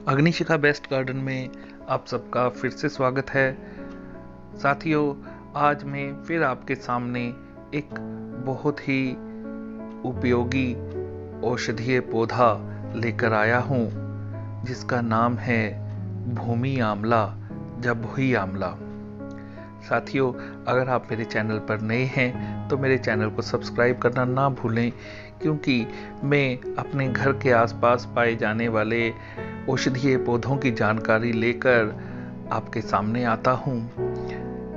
अग्निशिखा best garden में आप सबका फिर से स्वागत है। साथियों, आज मैं फिर आपके सामने एक बहुत ही उपयोगी औषधीय पौधा लेकर आया हूँ, जिसका नाम है भूमि आंवला या भुई आंवला। साथियों, अगर आप मेरे चैनल पर नए हैं तो मेरे चैनल को सब्सक्राइब करना ना भूलें, क्योंकि मैं अपने घर के आसपास पाए जाने वाले औषधीय पौधों की जानकारी लेकर आपके सामने आता हूँ।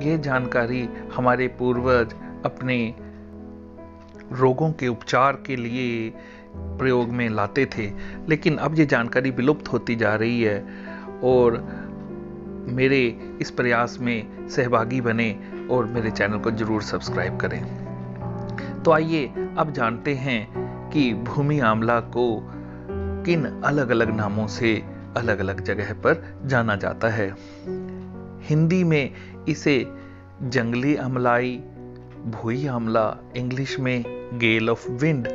ये जानकारी हमारे पूर्वज अपने रोगों के उपचार के लिए प्रयोग में लाते थे, लेकिन अब ये जानकारी विलुप्त होती जा रही है और मेरे इस प्रयास में सहभागी बने और मेरे चैनल को जरूर सब्सक्राइब करें। तो आइए अब जानते हैं कि भूमि आंवला को किन अलग अलग नामों से अलग अलग जगह पर जाना जाता है। हिंदी में इसे जंगली अमलाई, भुई आंवला, इंग्लिश में गेल ऑफ विंड,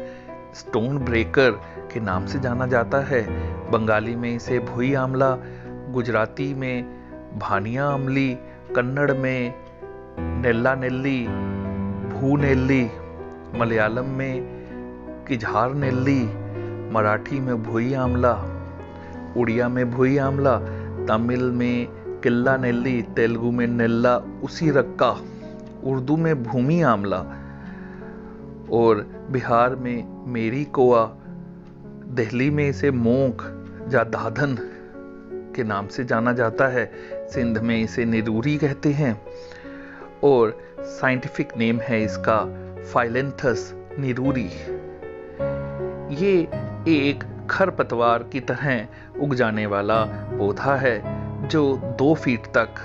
स्टोन ब्रेकर के नाम से जाना जाता है। बंगाली में इसे भुई आंवला, गुजराती में भानिया अमली, कन्नड़ में नेल्ला नेल्ली, भू नेल्ली, मलयालम में किझार नेल्ली, मराठी में भुई आंवला, उड़िया में भुई आंवला, तमिल में किल्ला नेल्ली, तेलुगु में नेल्ला उसी रक्का, उर्दू में भूमि आंवला और बिहार में मेरी कोआ, दिल्ली में इसे मोंक या दाधन के नाम से जाना जाता है, सिंध में इसे निरूरी कहते हैं और साइंटिफिक नेम है इसका फाइलेंथस निरूरी। ये एक खरपतवार की तरह उग जाने वाला पौधा है जो 2 फीट तक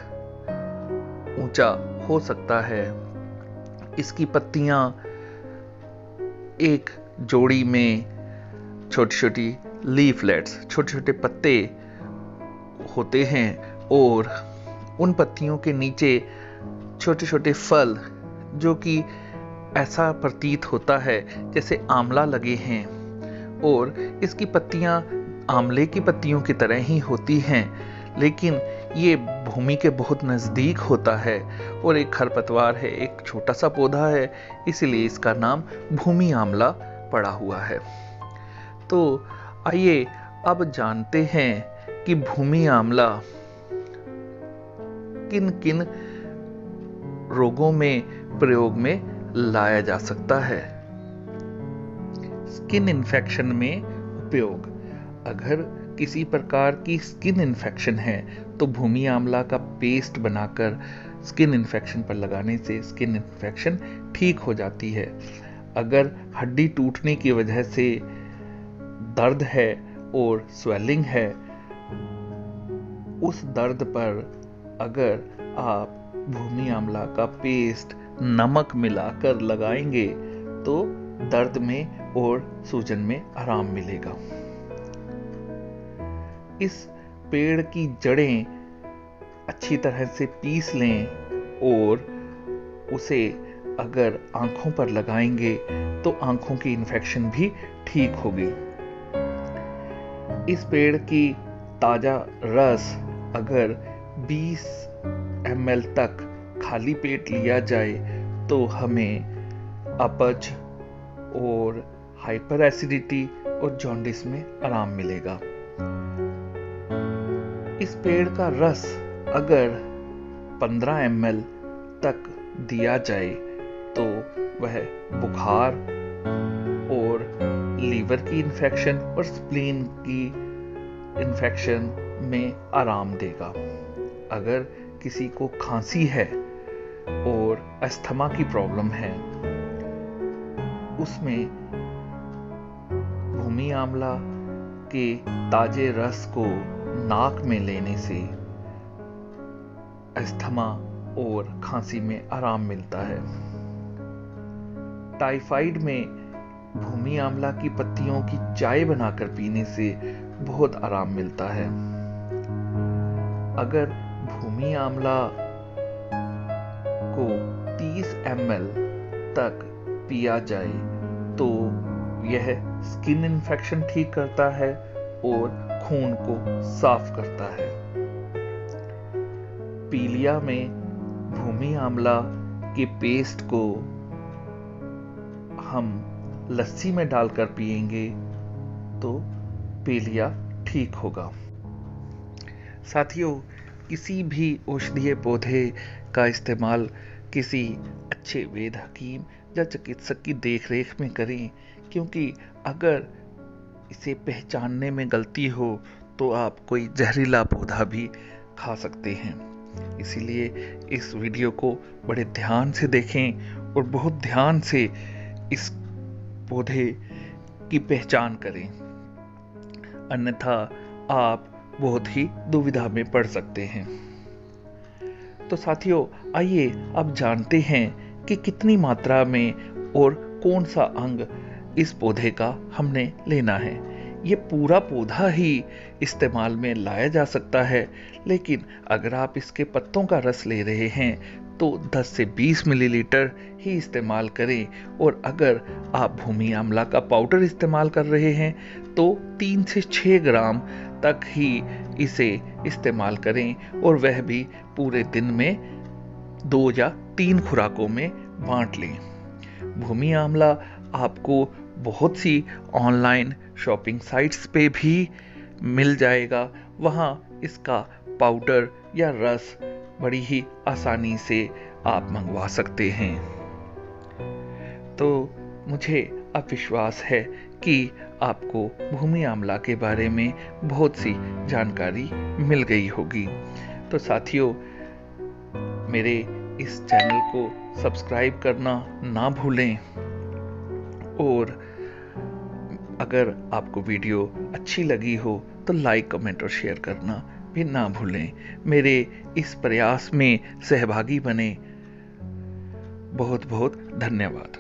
ऊंचा हो सकता है। इसकी पत्तियां एक जोड़ी में छोटी छोटी लीफलेट्स, छोटे छोटे पत्ते होते हैं और उन पत्तियों के नीचे छोटे छोटे फल, जो कि ऐसा प्रतीत होता है जैसे आंवला लगे हैं, और इसकी पत्तियां आंवले की पत्तियों की तरह ही होती हैं, लेकिन ये भूमि के बहुत नज़दीक होता है और एक खरपतवार है, एक छोटा सा पौधा है, इसलिए इसका नाम भूमि आंवला पड़ा हुआ है। तो आइए अब जानते हैं कि भूमि आंवला किन किन रोगों में प्रयोग में लाया जा सकता है। स्किन इन्फेक्शन में उपयोग। अगर किसी प्रकार की स्किन इन्फेक्शन है तो भूमि आंवला का पेस्ट बनाकर स्किन इन्फेक्शन पर लगाने से स्किन इन्फेक्शन ठीक हो जाती है। अगर हड्डी टूटने की वजह से दर्द है और स्वेलिंग है, उस दर्द पर अगर आप भूमि आंवला का पेस्ट नमक मिलाकर लगाएंगे तो दर्द में और सूजन में आराम मिलेगा। इस पेड़ की जड़ें अच्छी तरह से पीस लें और उसे अगर आंखों पर लगाएंगे तो आंखों की इन्फेक्शन भी ठीक होगी। इस पेड़ की ताजा रस अगर 20 ml तक खाली पेट लिया जाए तो हमें अपच और हाइपर एसिडिटी और जॉन्डिस में आराम मिलेगा। इस पेड़ का रस अगर 15 ml तक दिया जाए तो वह बुखार और लीवर की इन्फेक्शन और स्प्लीन की इन्फेक्शन में आराम देगा। अगर किसी को खांसी है और अस्थमा की प्रॉब्लम है, उसमें भूमि आंवला के ताजे रस को नाक में लेने से अस्थमा और खांसी में आराम मिलता है। टाइफाइड में भूमि आंवला की पत्तियों की चाय बनाकर पीने से बहुत आराम मिलता है। अगर भूमि आंवला को 30 ml तक पिया जाए तो यह स्किन इन्फेक्शन ठीक करता है और खून को साफ करता है। पीलिया में भूमि आंवला के पेस्ट को हम लस्सी में डालकर पिएंगे तो पीलिया ठीक होगा। साथियों, किसी भी औषधीय पौधे का इस्तेमाल किसी अच्छे वेद हकीम या चिकित्सक की देखरेख में करें, क्योंकि अगर इसे पहचानने में गलती हो तो आप कोई जहरीला पौधा भी खा सकते हैं। इसीलिए इस वीडियो को बड़े ध्यान से देखें और बहुत ध्यान से इस पौधे की पहचान करें, अन्यथा आप बहुत ही दुविधा में पड़ सकते हैं। तो साथियों, आइए अब जानते हैं कि कितनी मात्रा में और कौन सा अंग इस पौधे का हमने लेना है। ये पूरा पौधा ही इस्तेमाल में लाया जा सकता है, लेकिन अगर आप इसके पत्तों का रस ले रहे हैं तो 10 से 20 मिलीलीटर ही इस्तेमाल करें, और अगर आप भूमि आंवला का पाउडर इस्तेमाल कर रहे हैं तो 3 से 6 ग्राम तक ही इसे इस्तेमाल करें, और वह भी पूरे दिन में 2 या 3 खुराकों में बांट लें। भूमि आंवला आपको बहुत सी ऑनलाइन शॉपिंग साइट्स पे भी मिल जाएगा। वहाँ इसका पाउडर या रस बड़ी ही आसानी से आप मंगवा सकते हैं। तो मुझे अब विश्वास है कि आपको भूमि आंवला के बारे में बहुत सी जानकारी मिल गई होगी। तो साथियों, मेरे इस चैनल को सब्सक्राइब करना ना भूलें, और अगर आपको वीडियो अच्छी लगी हो तो लाइक, कमेंट और शेयर करना भी ना भूलें। मेरे इस प्रयास में सहभागी बने। बहुत बहुत धन्यवाद।